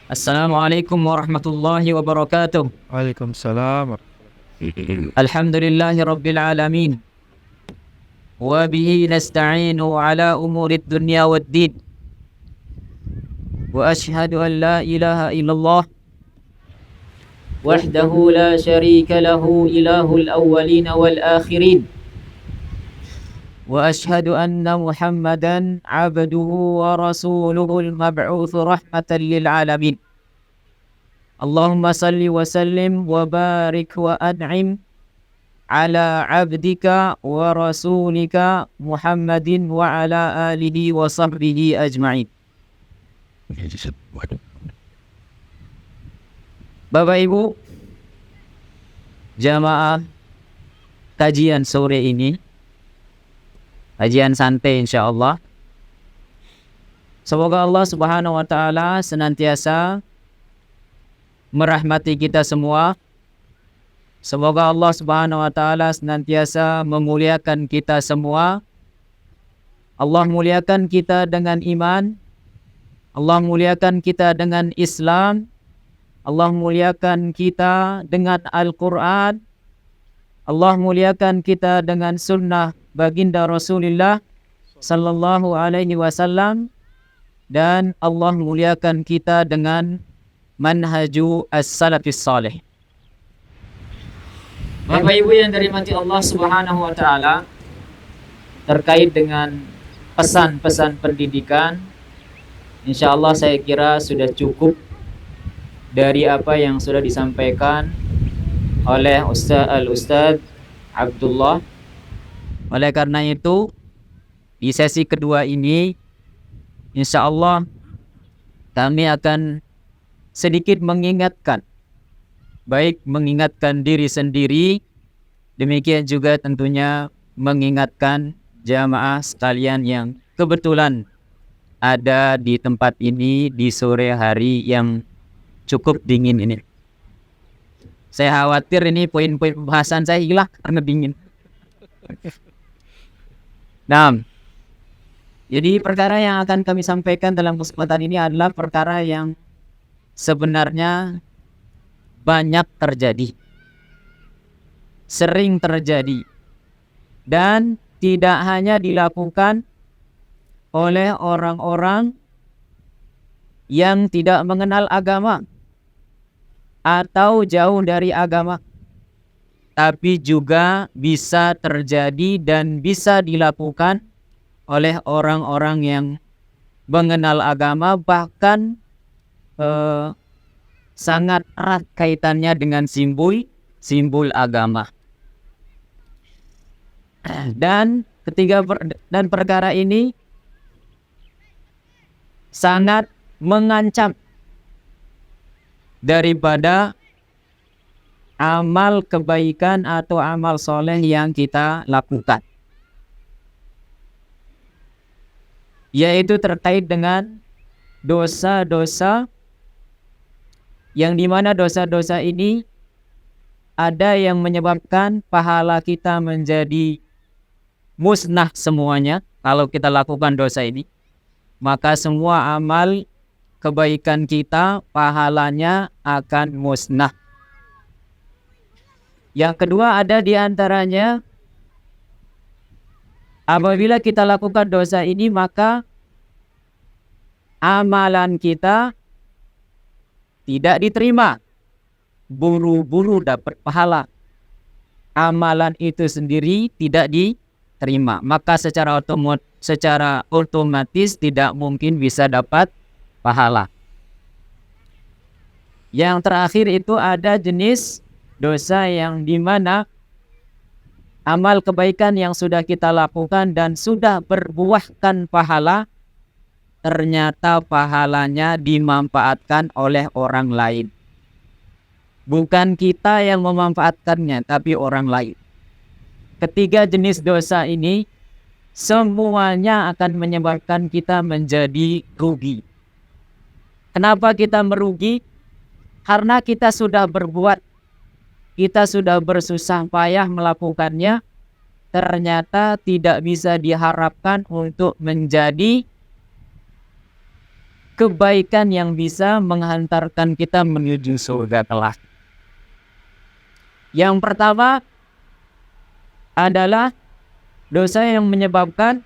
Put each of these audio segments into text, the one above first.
Assalamualaikum warahmatullahi wabarakatuh. Waalaikumsalam. Alhamdulillahi rabbil alamin. Wa bihi nasta'inu ala umurid dunya waddin. Wa ashhadu an la ilaha illallah wahdahu la syarika lahu ilahul awwalin wal akhirin. Wa ashhadu anna Muhammadan abduhu wa rasuluhul mab'utsu rahmatan lil alamin. Allahumma salli wa sallim wa barik wa an'im ala abdika wa rasulika Muhammadin wa ala alihi wa sahbihi ajma'in. Bapak Ibu, jamaah kajian sore ini, kajian santai insyaallah. Semoga Allah Subhanahu wa taala senantiasa merahmati kita semua. Semoga Allah Subhanahu wa taala senantiasa memuliakan kita semua. Allah muliakan kita dengan iman. Allah muliakan kita dengan Islam. Allah muliakan kita dengan Al-Quran. Allah muliakan kita dengan sunnah baginda Rasulullah sallallahu alaihi wasallam. Dan Allah muliakan kita dengan manhaju as-salafis salih. Bapak Ibu yang dirahmati Allah Subhanahu wa taala, terkait dengan pesan-pesan pendidikan, insyaallah saya kira sudah cukup dari apa yang sudah disampaikan oleh Ustaz Abdullah. Oleh karena itu, di sesi kedua ini insyaallah kami akan sedikit mengingatkan, baik mengingatkan diri sendiri, demikian juga tentunya mengingatkan jamaah sekalian yang kebetulan ada di tempat ini di sore hari yang cukup dingin ini. Saya khawatir ini poin-poin pembahasan saya hilang karena dingin. Nah, jadi perkara yang akan kami sampaikan dalam kesempatan ini adalah perkara yang sebenarnya banyak terjadi, sering terjadi, dan tidak hanya dilakukan oleh orang-orang yang tidak mengenal agama atau jauh dari agama, tapi juga bisa terjadi dan bisa dilakukan oleh orang-orang yang mengenal agama, bahkan sangat erat kaitannya dengan simbol agama. Dan perkara ini sangat mengancam daripada amal kebaikan atau amal soleh yang kita lakukan, yaitu terkait dengan dosa-dosa yang dimana dosa-dosa ini ada yang menyebabkan pahala kita menjadi musnah semuanya. Kalau kita lakukan dosa ini, maka semua amal kebaikan kita pahalanya akan musnah. Yang kedua, ada di antaranya apabila kita lakukan dosa ini, maka amalan kita tidak diterima, buru-buru dapat pahala. Amalan itu sendiri tidak diterima, maka secara otomatis tidak mungkin bisa dapat pahala. Yang terakhir itu ada jenis dosa yang dimana amal kebaikan yang sudah kita lakukan dan sudah berbuahkan pahala, ternyata pahalanya dimanfaatkan oleh orang lain. Bukan kita yang memanfaatkannya, tapi orang lain. Ketiga jenis dosa ini semuanya akan menyebabkan kita menjadi rugi. Kenapa kita merugi? Karena kita sudah berbuat, kita sudah bersusah payah melakukannya, ternyata tidak bisa diharapkan untuk menjadi kebaikan yang bisa menghantarkan kita menuju surga kelak. Yang pertama adalah dosa yang menyebabkan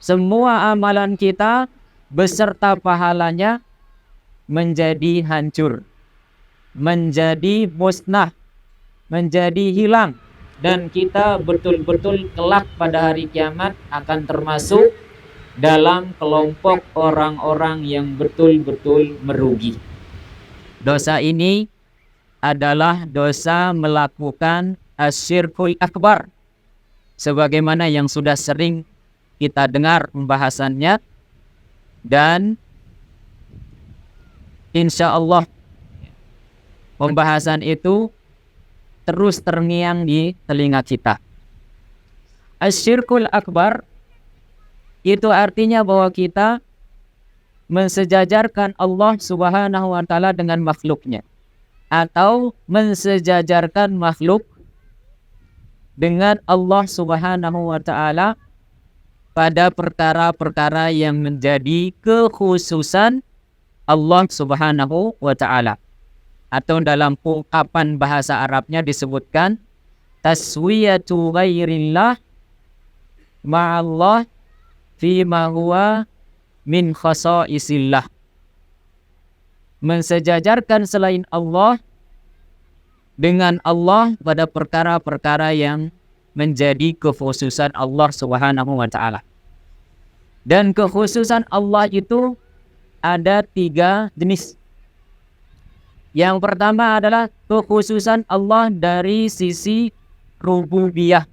semua amalan kita beserta pahalanya menjadi hancur, menjadi musnah, menjadi hilang, dan kita betul-betul kelak pada hari kiamat akan termasuk dalam kelompok orang-orang yang betul-betul merugi. Dosa ini adalah dosa melakukan asyirkul akbar, sebagaimana yang sudah sering kita dengar pembahasannya, dan insya Allah pembahasan itu terus terngiang di telinga kita. Asyirkul akbar itu artinya bahwa kita mensejajarkan Allah Subhanahu wa Ta'ala dengan makhluknya, atau mensejajarkan makhluk dengan Allah Subhanahu wa Ta'ala pada perkara-perkara yang menjadi kekhususan Allah Subhanahu wa Ta'ala, atau dalam ungkapan bahasa Arabnya disebutkan taswiyatu ghairillah ma'allah fima huwa min khasaisillah. Mensejajarkan selain Allah dengan Allah pada perkara-perkara yang menjadi kekhususan Allah Subhanahu wa Ta'ala. Dan kekhususan Allah itu ada 3 jenis. Yang pertama adalah kekhususan Allah dari sisi rububiyah,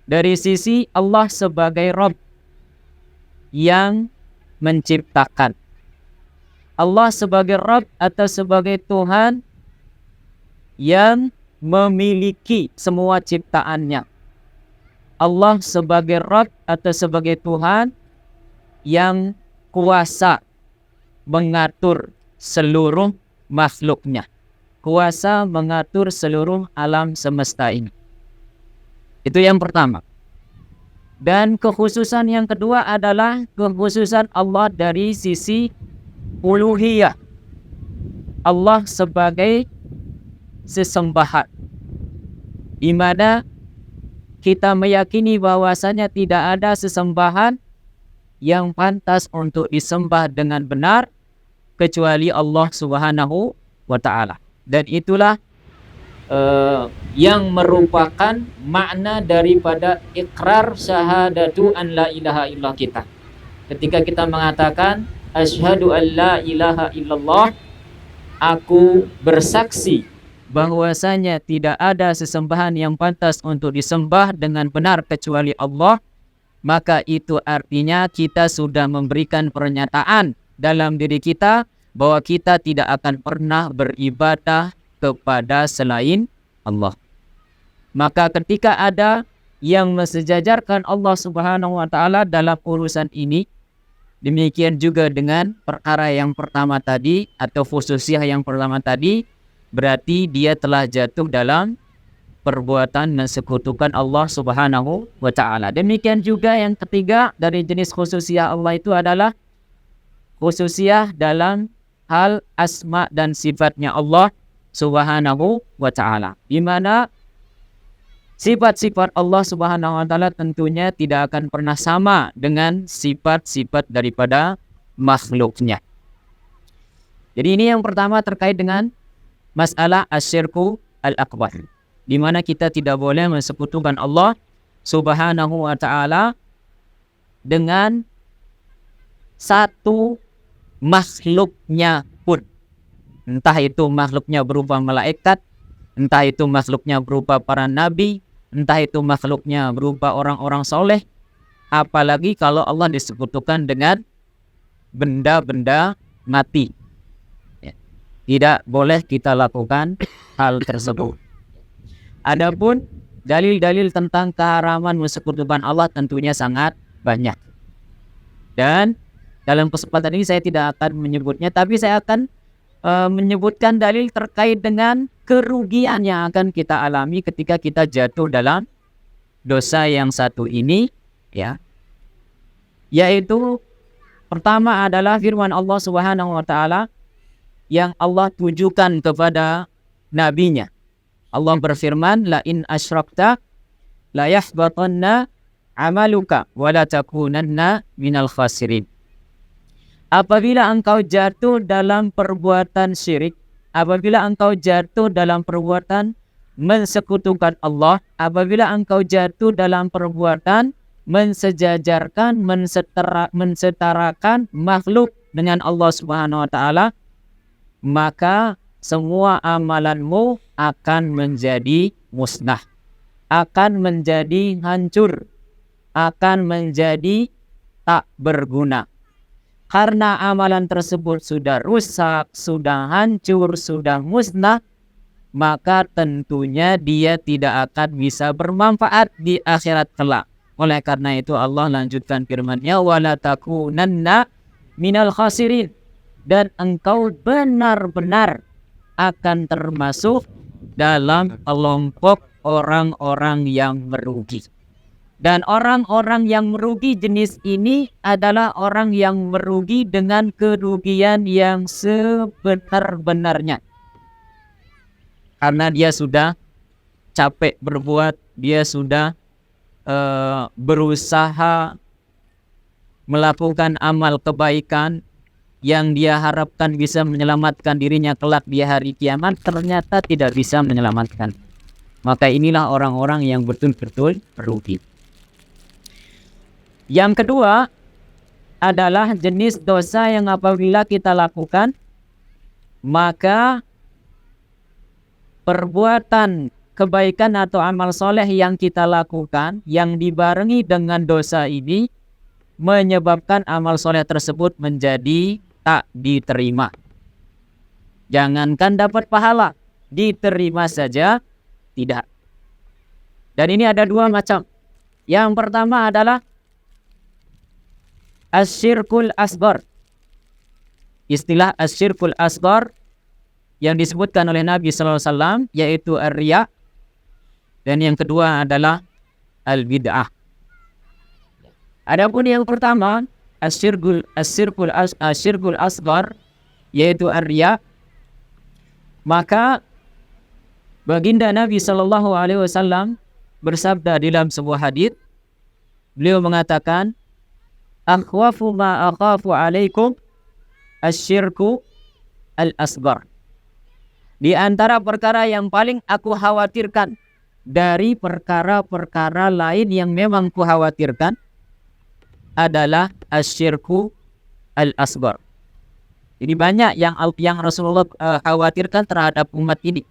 dari sisi Allah sebagai Rabb yang menciptakan. Allah sebagai Rabb atau sebagai Tuhan yang memiliki semua ciptaannya. Allah sebagai Rabb atau sebagai Tuhan yang kuasa mengatur seluruh makhluknya, kuasa mengatur seluruh alam semesta ini. Itu yang pertama. Dan kekhususan yang kedua adalah kekhususan Allah dari sisi uluhiyah, Allah sebagai sesembahan, di mana kita meyakini bahwasanya tidak ada sesembahan yang pantas untuk disembah dengan benar kecuali Allah Subhanahu wa Ta'ala. Dan itulah yang merupakan makna daripada ikrar syahadatu an la ilaha illallah kita. Ketika kita mengatakan asyhadu an la ilaha illallah, aku bersaksi bahwasanya tidak ada sesembahan yang pantas untuk disembah dengan benar kecuali Allah, maka itu artinya kita sudah memberikan pernyataan dalam diri kita bahwa kita tidak akan pernah beribadah kepada selain Allah. Maka ketika ada yang mensejajarkan Allah Subhanahu wa Ta'ala dalam urusan ini, demikian juga dengan perkara yang pertama tadi atau khususiyah yang pertama tadi, berarti dia telah jatuh dalam perbuatan mensekutukan Allah Subhanahu wa Ta'ala. Demikian juga yang ketiga dari jenis khususiyah Allah itu adalah khususiyah dalam hal asma dan sifatnya Allah Subhanahu wa Ta'ala, di mana sifat-sifat Allah Subhanahu wa Ta'ala tentunya tidak akan pernah sama dengan sifat-sifat daripada makhluknya. Jadi ini yang pertama terkait dengan masalah asyirku al-akbar, di mana kita tidak boleh mensekutukan Allah Subhanahu wa Ta'ala dengan satu makhluknya pun. Entah itu makhluknya berupa malaikat, entah itu makhluknya berupa para nabi, entah itu makhluknya berupa orang-orang soleh, apalagi kalau Allah disekutukan dengan benda-benda mati. Ya, tidak boleh kita lakukan hal tersebut. Adapun dalil-dalil tentang keharaman mensekutukan Allah tentunya sangat banyak. Dan dalam kesempatan ini saya tidak akan menyebutnya, tapi saya akan menyebutkan dalil terkait dengan kerugian yang akan kita alami ketika kita jatuh dalam dosa yang satu ini, ya. Yaitu pertama adalah firman Allah Subhanahu wa taala yang Allah tujukan kepada nabinya. Allah berfirman, la in asyrakta la yahbatanna amaluka wa la takunanna minal khasirin. Apabila engkau jatuh dalam perbuatan syirik, apabila engkau jatuh dalam perbuatan mensekutukan Allah, apabila engkau jatuh dalam perbuatan mensejajarkan, mensetarakan makhluk dengan Allah Subhanahu wa taala, maka semua amalanmu akan menjadi musnah, akan menjadi hancur, akan menjadi tak berguna. Karena amalan tersebut sudah rusak, sudah hancur, sudah musnah, maka tentunya dia tidak akan bisa bermanfaat di akhirat kelak. Oleh karena itu Allah lanjutkan firman-Nya, wala takunanna minal khasirin, dan engkau benar-benar akan termasuk dalam kelompok orang-orang yang merugi. Dan orang-orang yang merugi jenis ini adalah orang yang merugi dengan kerugian yang sebenar-benarnya. Karena dia sudah capek berbuat, dia sudah berusaha melakukan amal kebaikan yang dia harapkan bisa menyelamatkan dirinya kelak di hari kiamat, ternyata tidak bisa menyelamatkan. Maka inilah orang-orang yang betul-betul merugi. Yang kedua adalah jenis dosa yang apabila kita lakukan, maka perbuatan kebaikan atau amal soleh yang kita lakukan yang dibarengi dengan dosa ini menyebabkan amal soleh tersebut menjadi tak diterima. Jangankan dapat pahala, diterima saja tidak. Dan ini ada dua macam. Yang pertama adalah asyirkul asghar. Istilah asyirkul asghar yang disebutkan oleh Nabi sallallahu alaihi wasallam yaitu ar-riya, dan yang kedua adalah al-bid'ah. Adapun yang pertama asyirkul asghar yaitu ar-riya, maka baginda Nabi sallallahu alaihi wasallam bersabda dalam sebuah hadis, beliau mengatakan, akhwafu ma akhafu alaikum asyirku al-asghar. Di antara perkara yang paling aku khawatirkan dari perkara-perkara lain yang memang ku khawatirkan adalah asyirku al-asghar. Jadi banyak yang Rasulullah khawatirkan terhadap umat ini.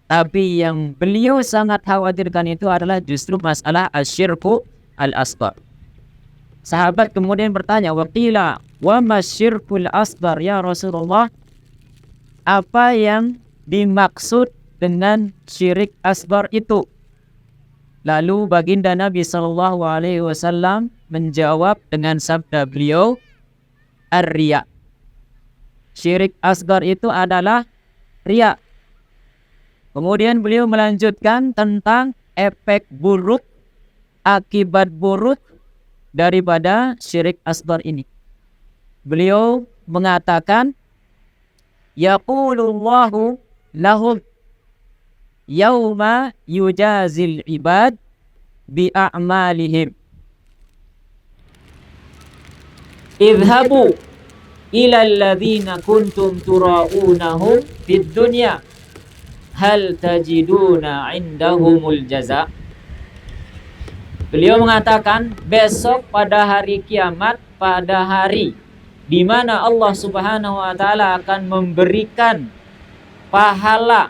Tapi yang beliau sangat khawatirkan itu adalah justru masalah asyirku al-asghar. Sahabat kemudian bertanya, waqila wa masyirkul asghar ya Rasulullah? Apa yang dimaksud dengan syirik asghar itu? Lalu baginda Nabi sallallahu alaihi wasallam menjawab dengan sabda beliau, ar-riya. Syirik asghar itu adalah riya. Kemudian beliau melanjutkan tentang efek buruk, akibat buruk daripada syirik asghar ini. Beliau mengatakan, yaqulullahu lahum yauma yujazil ibad bi a'malihim idhabu ila alladhina kuntum tura'unahum fid dunya hal tajiduna indahumul jaza. Beliau mengatakan besok pada hari kiamat, pada hari di mana Allah Subhanahu wa taala akan memberikan pahala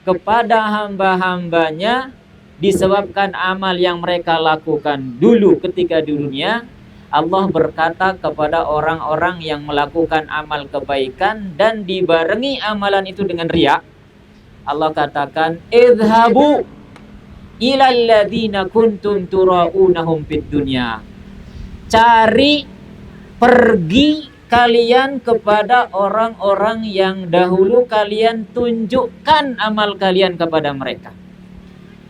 kepada hamba-hambanya disebabkan amal yang mereka lakukan dulu ketika di dunia. Allah berkata kepada orang-orang yang melakukan amal kebaikan dan dibarengi amalan itu dengan riya, Allah katakan, idhabu ilal ladzina kuntum tura'unahum fid dunya. Pergi kalian kepada orang-orang yang dahulu kalian tunjukkan amal kalian kepada mereka.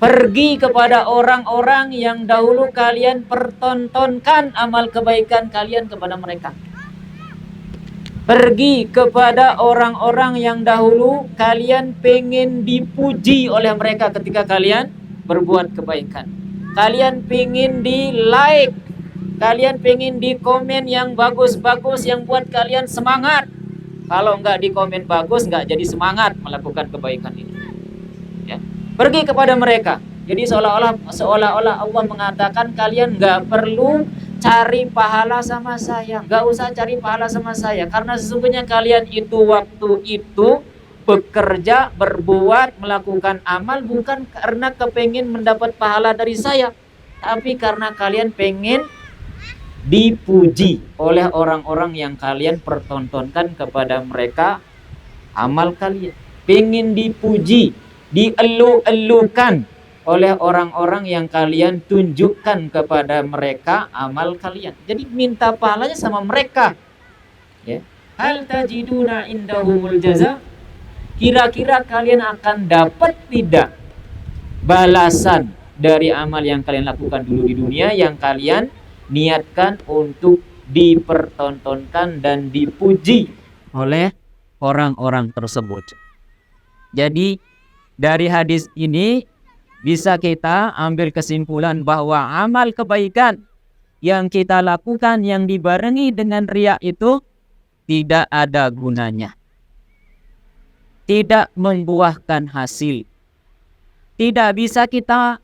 Pergi kepada orang-orang yang dahulu kalian pertontonkan amal kebaikan kalian kepada mereka. Pergi kepada orang-orang yang dahulu kalian pengen dipuji oleh mereka ketika kalian berbuat kebaikan. Kalian pengen di like, kalian pengen di komen yang bagus-bagus yang buat kalian semangat. Kalau nggak di komen bagus, nggak jadi semangat melakukan kebaikan ini. Ya. Pergi kepada mereka. Jadi seolah-olah Allah mengatakan kalian nggak perlu cari pahala sama saya, nggak usah cari pahala sama saya, karena sesungguhnya kalian itu waktu itu bekerja, berbuat, melakukan amal bukan karena kepengin mendapat pahala dari saya, tapi karena kalian pengen dipuji oleh orang-orang yang kalian pertontonkan kepada mereka amal kalian. Pengen dipuji, dielu-elukan oleh orang-orang yang kalian tunjukkan kepada mereka amal kalian. Jadi minta pahalanya sama mereka. Ya. Hal tajiduna indahumul jaza? Kira-kira kalian akan dapat tidak balasan dari amal yang kalian lakukan dulu di dunia yang kalian niatkan untuk dipertontonkan dan dipuji oleh orang-orang tersebut. Jadi dari hadis ini bisa kita ambil kesimpulan bahwa amal kebaikan yang kita lakukan yang dibarengi dengan riya itu tidak ada gunanya, tidak membuahkan hasil, tidak bisa kita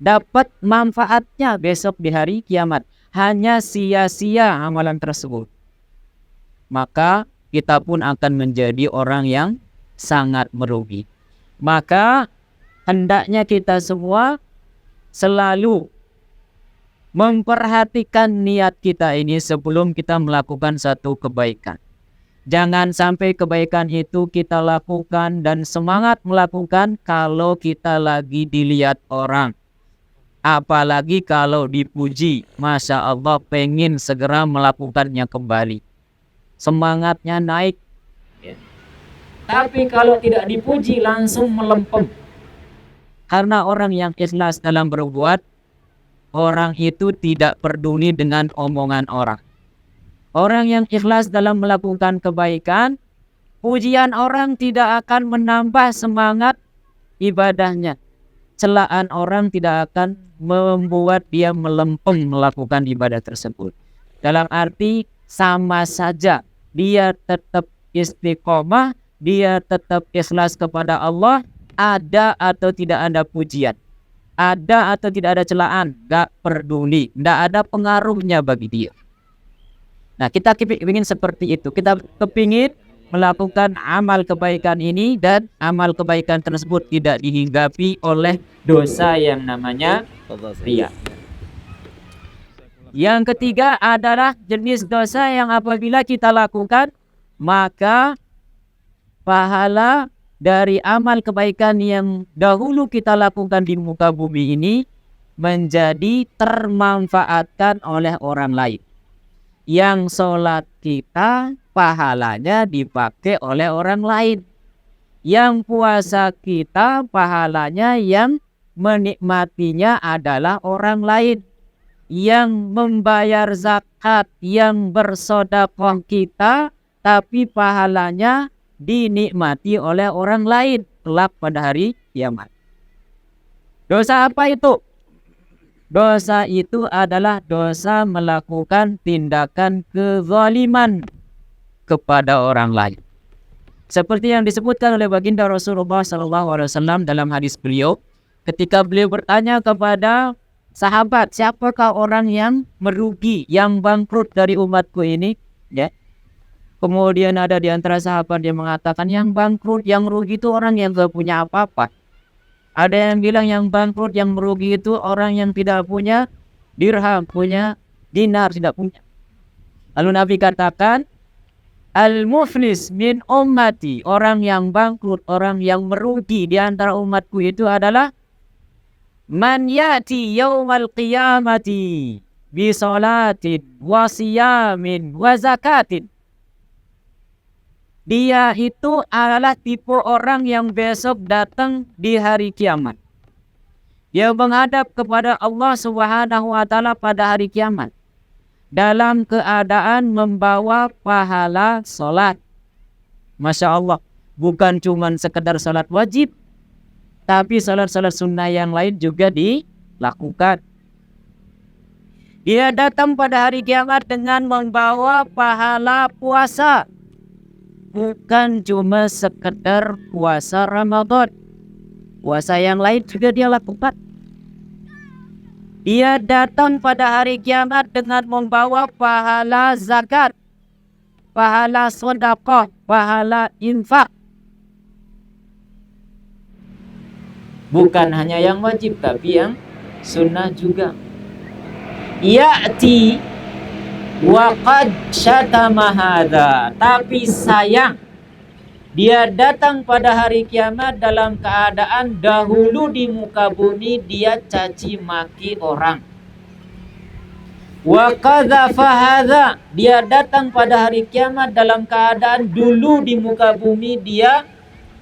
dapat manfaatnya besok di hari kiamat, hanya sia-sia amalan tersebut. Maka kita pun akan menjadi orang yang sangat merugi. Maka hendaknya kita semua selalu memperhatikan niat kita ini sebelum kita melakukan satu kebaikan. Jangan sampai kebaikan itu kita lakukan dan semangat melakukan kalau kita lagi dilihat orang. Apalagi kalau dipuji, Masya Allah pengen segera melakukannya kembali. Semangatnya naik. Ya. Tapi kalau tidak dipuji langsung melempem. Karena orang yang ikhlas dalam berbuat, orang itu tidak peduli dengan omongan orang. Orang yang ikhlas dalam melakukan kebaikan, pujian orang tidak akan menambah semangat ibadahnya. Celaan orang tidak akan membuat dia melempem melakukan ibadah tersebut. Dalam arti sama saja, dia tetap istiqomah, dia tetap ikhlas kepada Allah, ada atau tidak ada pujian, ada atau tidak ada celaan, gak peduli, gak ada pengaruhnya bagi dia. Nah, kita ingin seperti itu. Kita kepingin melakukan amal kebaikan ini dan amal kebaikan tersebut tidak dihinggapi oleh dosa yang namanya riya. Yang ketiga adalah jenis dosa yang apabila kita lakukan, maka pahala dari amal kebaikan yang dahulu kita lakukan di muka bumi ini menjadi termanfaatkan oleh orang lain. Yang sholat kita pahalanya dipakai oleh orang lain. Yang puasa kita pahalanya yang menikmatinya adalah orang lain. Yang membayar zakat, yang bersedekah kita, tapi pahalanya dinikmati oleh orang lain kelak pada hari kiamat. Dosa apa itu? Dosa itu adalah dosa melakukan tindakan kezaliman kepada orang lain. Seperti yang disebutkan oleh baginda Rasulullah SAW dalam hadis beliau, ketika beliau bertanya kepada sahabat, siapakah orang yang merugi, yang bangkrut dari umatku ini? Ya. Kemudian ada di antara sahabat yang mengatakan, yang bangkrut, yang rugi itu orang yang tidak punya apa-apa. Ada yang bilang yang bangkrut, yang merugi itu orang yang tidak punya dirham, punya dinar, tidak punya. Lalu Nabi katakan, al-muflis min ummati, orang yang bangkrut, orang yang merugi di antara umatku itu adalah man yati yaumal qiyamati bi salatin wa siyamin wa zakatin. Dia itu adalah tipe orang yang besok datang di hari kiamat Dia menghadap kepada Allah Subhanahu wa taala pada hari kiamat dalam keadaan membawa pahala salat. Masya Allah, bukan cuma sekedar salat wajib, tapi salat-salat sunnah yang lain juga dilakukan. Dia datang pada hari kiamat dengan membawa pahala puasa, bukan cuma sekedar puasa Ramadan. Puasa yang lain juga dia lakukan. Dia datang pada hari kiamat dengan membawa pahala zakat, pahala sedekah, pahala infak. Bukan hanya yang wajib, tapi yang sunnah juga. Ya'ti wa qad syatama hadza. Tapi sayang, dia datang pada hari kiamat dalam keadaan dahulu di muka bumi dia caci maki orang. Wa qadzafa hadza. Dia datang pada hari kiamat dalam keadaan dulu di muka bumi dia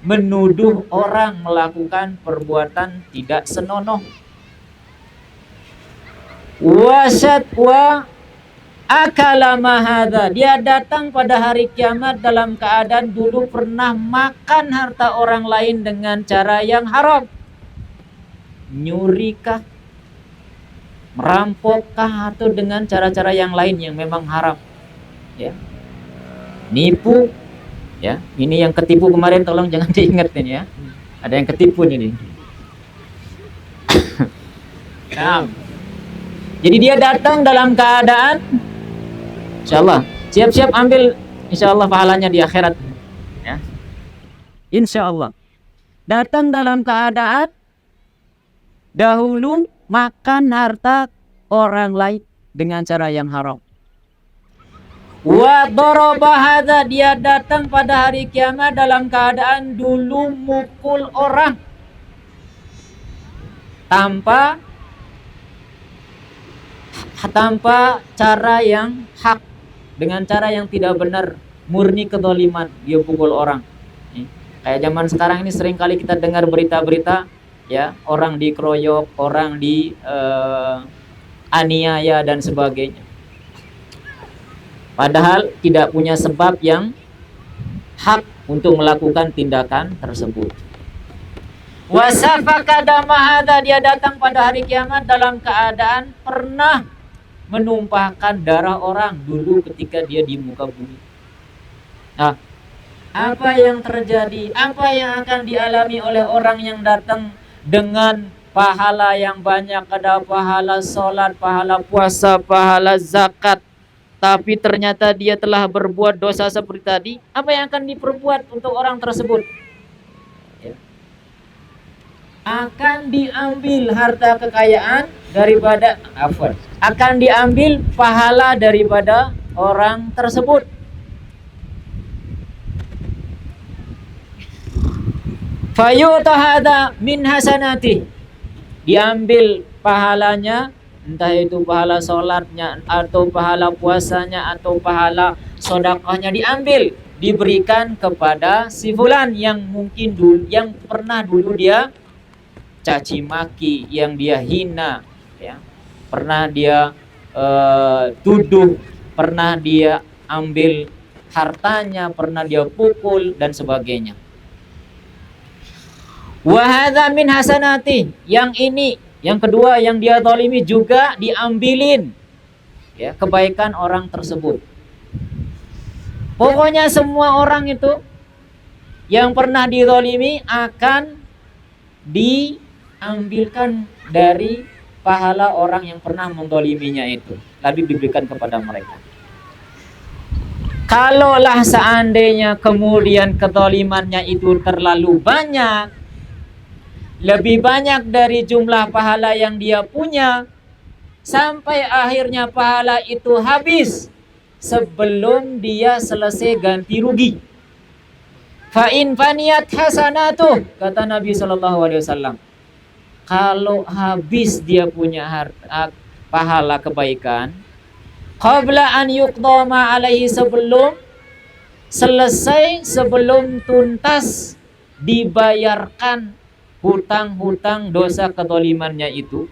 menuduh orang melakukan perbuatan tidak senonoh. Wasat wa akala mahadha. Dia datang pada hari kiamat dalam keadaan dulu pernah makan harta orang lain dengan cara yang haram. Nyurikah, merampokah, atau dengan cara-cara yang lain yang memang haram, ya. Nipu, ya. Ini yang ketipu kemarin, tolong jangan diingetin, ya. Ada yang ketipu ini. Nah, jadi dia datang dalam keadaan, insyaallah siap-siap ambil insyaallah pahalanya di akhirat, ya. Insyaallah datang dalam keadaan dahulu makan harta orang lain dengan cara yang haram. Wa daraba hadza. Dia datang pada hari kiamat dalam keadaan dulu mukul orang tanpa cara yang hak, dengan cara yang tidak benar, murni kezaliman, dia pukul orang. Kayak zaman sekarang ini sering kali kita dengar berita-berita, ya, orang dikeroyok, orang di aniaya dan sebagainya. Padahal tidak punya sebab yang hak untuk melakukan tindakan tersebut. Wasafaka damahada. Dia datang pada hari kiamat dalam keadaan pernah menumpahkan darah orang dulu ketika dia di muka bumi. Nah, apa yang terjadi? Apa yang akan dialami oleh orang yang datang dengan pahala yang banyak? Ada pahala sholat, pahala puasa, pahala zakat, tapi ternyata dia telah berbuat dosa seperti tadi. Apa yang akan diperbuat untuk orang tersebut? Akan diambil harta kekayaan daripada akan diambil pahala daripada orang tersebut. Fayu'ta hadza min hasanati. Diambil pahalanya, entah itu pahala sholatnya atau pahala puasanya atau pahala sedekahnya, diambil, diberikan kepada si fulan yang mungkin dulu, yang pernah dulu dia caci maki, yang dia hina, ya, pernah dia tuduh, pernah dia ambil hartanya, pernah dia pukul dan sebagainya. Wa hadza min hasanati. Yang ini, yang kedua, yang dia zalimi juga diambilin, ya, kebaikan orang tersebut. Pokoknya semua orang itu yang pernah dizalimi akan diambilkan dari pahala orang yang pernah menzaliminya itu, lalu diberikan kepada mereka. Kalaulah seandainya kemudian kezalimannya itu terlalu banyak, lebih banyak dari jumlah pahala yang dia punya, sampai akhirnya pahala itu habis sebelum dia selesai ganti rugi. Fa in faniyat hasanatuh, kata Nabi SAW, kalau habis dia punya harta, pahala kebaikan, qabla an yuqdama alaihi, sebelum selesai, sebelum tuntas dibayarkan hutang-hutang dosa kezalimannya itu,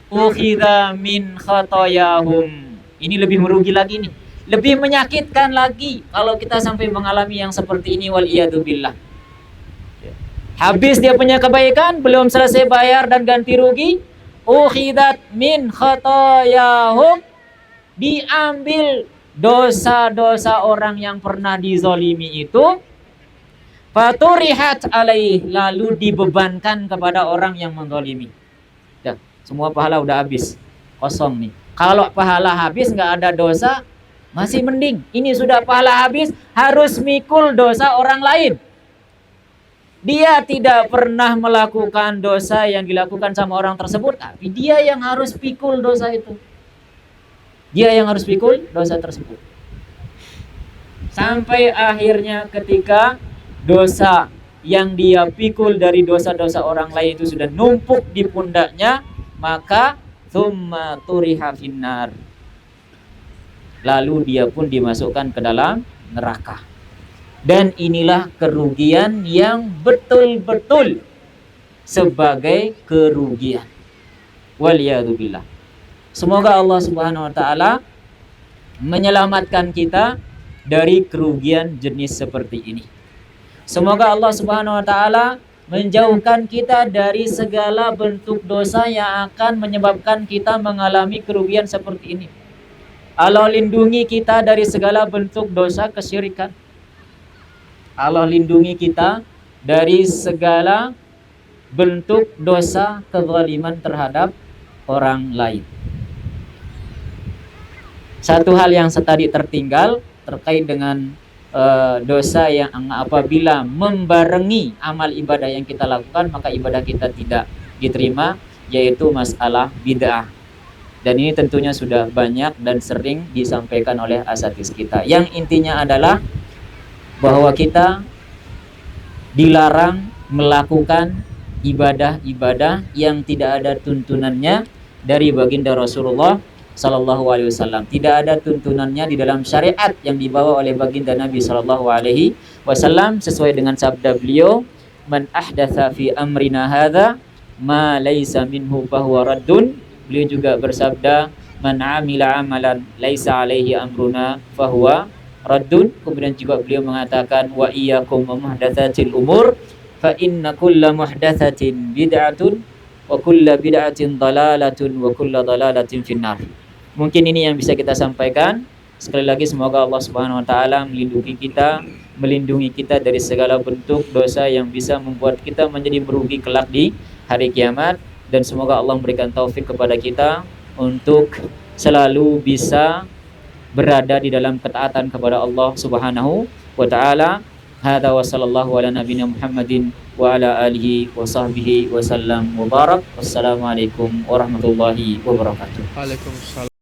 ukhidha min khotoyahum. Ini lebih merugi lagi nih, lebih menyakitkan lagi kalau kita sampai mengalami yang seperti ini, wal iyadzubillah. Habis dia punya kebaikan, belum selesai bayar dan ganti rugi, ukhidat min khotoyahum, diambil dosa-dosa orang yang pernah dizalimi itu, faturihat alaih, lalu dibebankan kepada orang yang menzalimi. Ya, semua pahala udah habis, kosong nih. Kalau pahala habis nggak ada dosa, masih mending. Ini sudah pahala habis, harus mikul dosa orang lain. Dia tidak pernah melakukan dosa yang dilakukan sama orang tersebut, tapi dia yang harus pikul dosa itu. Dia yang harus pikul dosa tersebut. Sampai akhirnya ketika dosa yang dia pikul dari dosa-dosa orang lain itu sudah numpuk di pundaknya, maka tsumma turiha finnar, lalu dia pun dimasukkan ke dalam neraka. Dan inilah kerugian yang betul-betul sebagai kerugian. Waliyadzubillah. Semoga Allah Subhanahu wa taala menyelamatkan kita dari kerugian jenis seperti ini. Semoga Allah Subhanahu wa taala menjauhkan kita dari segala bentuk dosa yang akan menyebabkan kita mengalami kerugian seperti ini. Allah lindungi kita dari segala bentuk dosa kesyirikan. Allah lindungi kita dari segala bentuk dosa kezaliman terhadap orang lain. Satu hal yang tadi tertinggal terkait dengan dosa yang apabila membarengi amal ibadah yang kita lakukan, maka ibadah kita tidak diterima, yaitu masalah bid'ah. Dan ini tentunya sudah banyak dan sering disampaikan oleh asatiz kita. Yang intinya adalah bahwa kita dilarang melakukan ibadah-ibadah yang tidak ada tuntunannya dari baginda Rasulullah Sallallahu Alaihi Wasallam. Tidak ada tuntunannya di dalam syariat yang dibawa oleh baginda Nabi Sallallahu Alaihi Wasallam, sesuai dengan sabda beliau, man ahdatsa fi amrina hadza ma laisa minhu fahuwa raddun. Beliau juga bersabda, man amila amalan laisa alaihi amruna fahuwa raddun. Kemudian juga beliau mengatakan, wa iyyakum wa muhdatsatil umur fa inna kulla muhdatsatin bid'atun wa kulla bid'atin dalalatun wa kulla dalalatin finnar. Mungkin ini yang bisa kita sampaikan. Sekali lagi semoga Allah Subhanahu wa taala melindungi kita dari segala bentuk dosa yang bisa membuat kita menjadi merugi kelak di hari kiamat, dan semoga Allah memberikan taufik kepada kita untuk selalu bisa berada di dalam ketaatan kepada Allah Subhanahu wa taala. Hadza wa sallallahu ala nabiyina Muhammadin wa ala alihi wa sahbihi wa sallam wa barak. Wassalamualaikum warahmatullahi wabarakatuh. Waalaikumsalam.